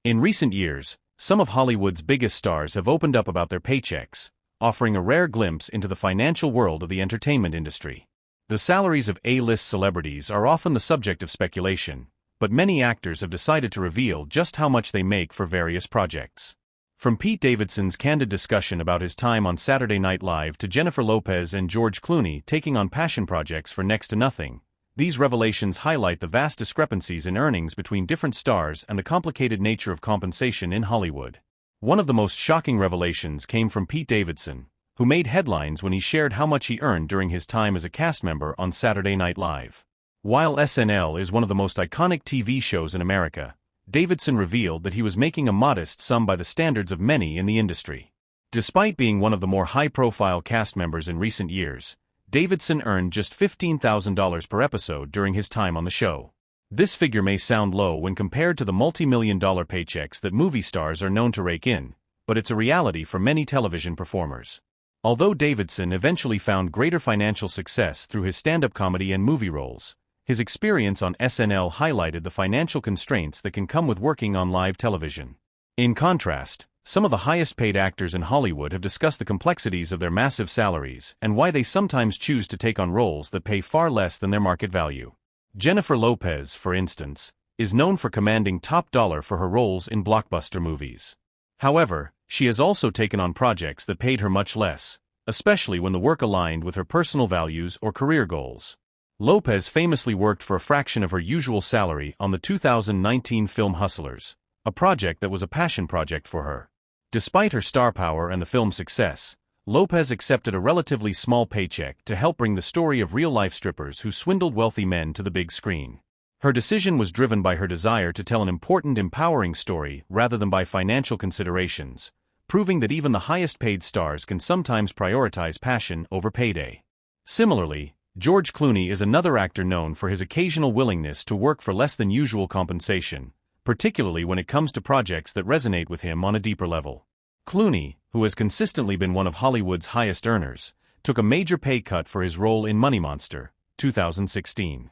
In recent years, some of Hollywood's biggest stars have opened up about their paychecks, offering a rare glimpse into the financial world of the entertainment industry. The salaries of A-list celebrities are often the subject of speculation, but many actors have decided to reveal just how much they make for various projects. From Pete Davidson's candid discussion about his time on Saturday Night Live to Jennifer Lopez and George Clooney taking on passion projects for next to nothing, these revelations highlight the vast discrepancies in earnings between different stars and the complicated nature of compensation in Hollywood. One of the most shocking revelations came from Pete Davidson, who made headlines when he shared how much he earned during his time as a cast member on Saturday Night Live. While SNL is one of the most iconic TV shows in America, Davidson revealed that he was making a modest sum by the standards of many in the industry. Despite being one of the more high-profile cast members in recent years, Davidson earned just $15,000 per episode during his time on the show. This figure may sound low when compared to the multi-million-dollar paychecks that movie stars are known to rake in, but it's a reality for many television performers. Although Davidson eventually found greater financial success through his stand-up comedy and movie roles, his experience on SNL highlighted the financial constraints that can come with working on live television. In contrast, some of the highest-paid actors in Hollywood have discussed the complexities of their massive salaries and why they sometimes choose to take on roles that pay far less than their market value. Jennifer Lopez, for instance, is known for commanding top dollar for her roles in blockbuster movies. However, she has also taken on projects that paid her much less, especially when the work aligned with her personal values or career goals. Lopez famously worked for a fraction of her usual salary on the 2019 film Hustlers, a project that was a passion project for her. Despite her star power and the film's success, Lopez accepted a relatively small paycheck to help bring the story of real-life strippers who swindled wealthy men to the big screen. Her decision was driven by her desire to tell an important, empowering story rather than by financial considerations, proving that even the highest-paid stars can sometimes prioritize passion over payday. Similarly, George Clooney is another actor known for his occasional willingness to work for less than usual compensation, particularly when it comes to projects that resonate with him on a deeper level. Clooney, who has consistently been one of Hollywood's highest earners, took a major pay cut for his role in Money Monster, 2016.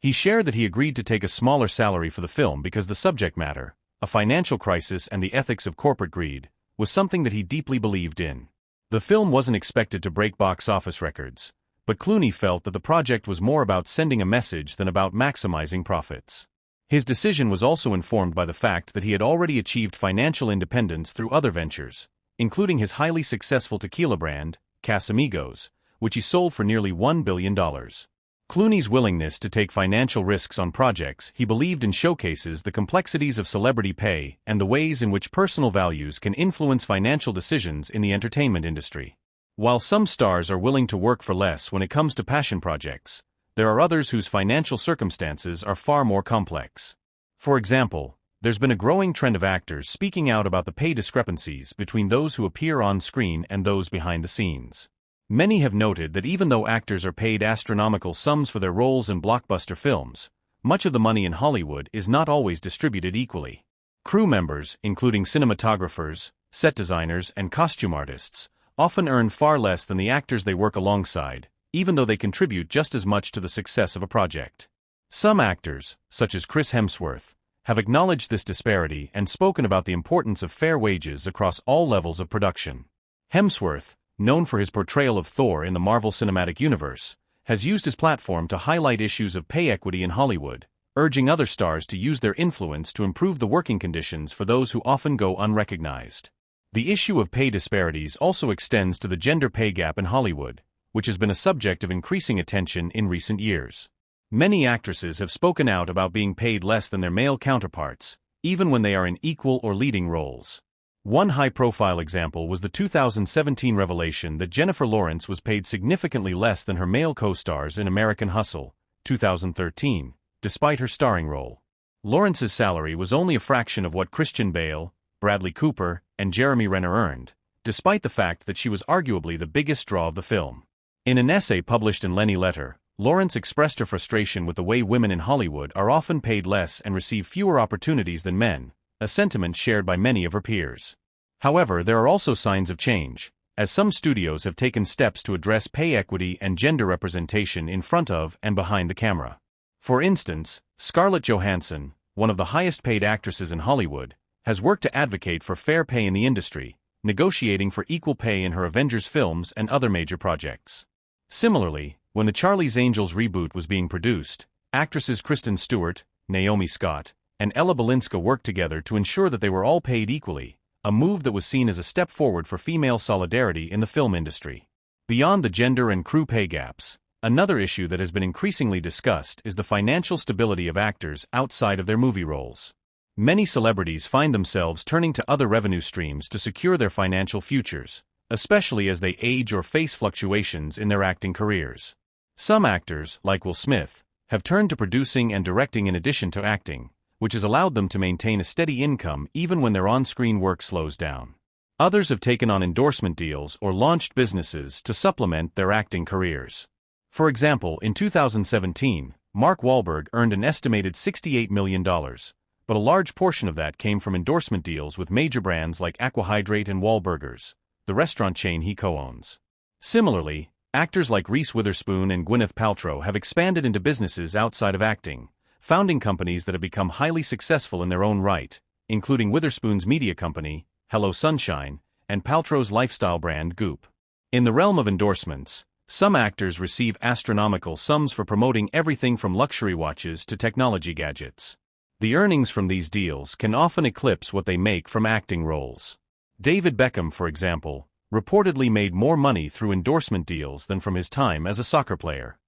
He shared that he agreed to take a smaller salary for the film because the subject matter, a financial crisis and the ethics of corporate greed, was something that he deeply believed in. The film wasn't expected to break box office records, but Clooney felt that the project was more about sending a message than about maximizing profits. His decision was also informed by the fact that he had already achieved financial independence through other ventures, including his highly successful tequila brand, Casamigos, which he sold for nearly $1 billion. Clooney's willingness to take financial risks on projects he believed in showcases the complexities of celebrity pay and the ways in which personal values can influence financial decisions in the entertainment industry. While some stars are willing to work for less when it comes to passion projects, there are others whose financial circumstances are far more complex. For example, there's been a growing trend of actors speaking out about the pay discrepancies between those who appear on screen and those behind the scenes. Many have noted that even though actors are paid astronomical sums for their roles in blockbuster films, much of the money in Hollywood is not always distributed equally. Crew members, including cinematographers, set designers, and costume artists, often earn far less than the actors they work alongside, even though they contribute just as much to the success of a project. Some actors, such as Chris Hemsworth, have acknowledged this disparity and spoken about the importance of fair wages across all levels of production. Hemsworth, known for his portrayal of Thor in the Marvel Cinematic Universe, has used his platform to highlight issues of pay equity in Hollywood, urging other stars to use their influence to improve the working conditions for those who often go unrecognized. The issue of pay disparities also extends to the gender pay gap in Hollywood, which has been a subject of increasing attention in recent years. Many actresses have spoken out about being paid less than their male counterparts, even when they are in equal or leading roles. One high-profile example was the 2017 revelation that Jennifer Lawrence was paid significantly less than her male co-stars in American Hustle, 2013, despite her starring role. Lawrence's salary was only a fraction of what Christian Bale, Bradley Cooper, and Jeremy Renner earned, despite the fact that she was arguably the biggest draw of the film. In an essay published in Lenny Letter, Lawrence expressed her frustration with the way women in Hollywood are often paid less and receive fewer opportunities than men, a sentiment shared by many of her peers. However, there are also signs of change, as some studios have taken steps to address pay equity and gender representation in front of and behind the camera. For instance, Scarlett Johansson, one of the highest-paid actresses in Hollywood, has worked to advocate for fair pay in the industry, negotiating for equal pay in her Avengers films and other major projects. Similarly, when the Charlie's Angels reboot was being produced, actresses Kristen Stewart, Naomi Scott, and Ella Balinska worked together to ensure that they were all paid equally, a move that was seen as a step forward for female solidarity in the film industry. Beyond the gender and crew pay gaps, another issue that has been increasingly discussed is the financial stability of actors outside of their movie roles. Many celebrities find themselves turning to other revenue streams to secure their financial futures, especially as they age or face fluctuations in their acting careers. Some actors, like Will Smith, have turned to producing and directing in addition to acting, which has allowed them to maintain a steady income even when their on-screen work slows down. Others have taken on endorsement deals or launched businesses to supplement their acting careers. For example, in 2017, Mark Wahlberg earned an estimated $68 million, but a large portion of that came from endorsement deals with major brands like Aquahydrate and Wahlburgers, the restaurant chain he co-owns. Similarly, actors like Reese Witherspoon and Gwyneth Paltrow have expanded into businesses outside of acting, founding companies that have become highly successful in their own right, including Witherspoon's media company, Hello Sunshine, and Paltrow's lifestyle brand Goop. In the realm of endorsements, some actors receive astronomical sums for promoting everything from luxury watches to technology gadgets. The earnings from these deals can often eclipse what they make from acting roles. David Beckham, for example, reportedly made more money through endorsement deals than from his time as a soccer player.